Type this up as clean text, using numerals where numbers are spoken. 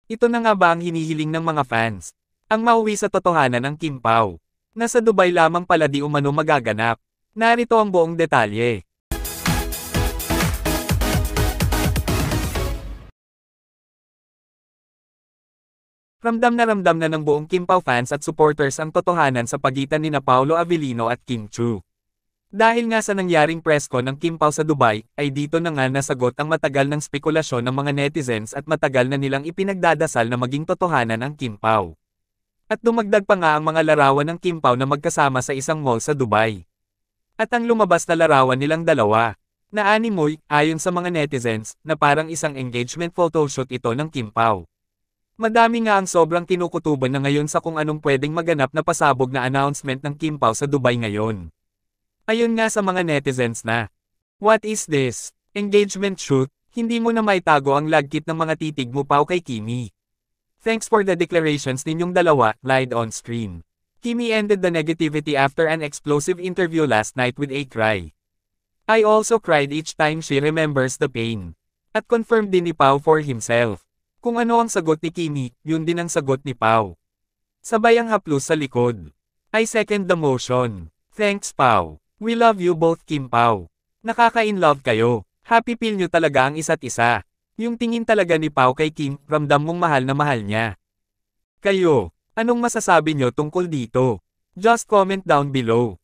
Ito na nga ba ang hinihiling ng mga fans? Ang mauwi sa totohanan ng Kim Pao. Nasa Dubai lamang pala di umano magaganap. Narito ang buong detalye. Ramdam na ng buong Kim Pao fans at supporters ang totohanan sa pagitan ni Paolo Avellino at Kim Chiu. Dahil nga sa nangyaring presko ng Kim Pao sa Dubai, ay dito na nga nasagot ang matagal ng spekulasyon ng mga netizens at matagal na nilang ipinagdadasal na maging totohanan ang Kim Pao. At dumagdag pa nga ang mga larawan ng Kim Pao na magkasama sa isang mall sa Dubai. At ang lumabas na larawan nilang dalawa, na animoy, ayon sa mga netizens, na parang isang engagement photoshoot ito ng Kim Pao. Madami nga ang sobrang kinukutuban na ngayon sa kung anong pwedeng maganap na pasabog na announcement ng Kim Pao sa Dubai ngayon. Ayon nga sa mga netizens na, "What is this? Engagement shoot? Hindi mo na maitago ang lagkit ng mga titig mo Pao kay Kimi. Thanks for the declarations ninyong dalawa," lied on screen. Kimi ended the negativity after an explosive interview last night with a cry. "I also cried each time she remembers the pain." At confirmed din ni Pao for himself. Kung ano ang sagot ni Kimi, yun din ang sagot ni Pao. Sabay ang haplos sa likod. "I second the motion. Thanks Pao. We love you both Kim Pao. Nakaka-in-love kayo. Happy feel nyo talaga ang isa't isa." Yung tingin talaga ni Pao kay Kim, ramdam mong mahal na mahal niya. Kayo, anong masasabi nyo tungkol dito? Just comment down below.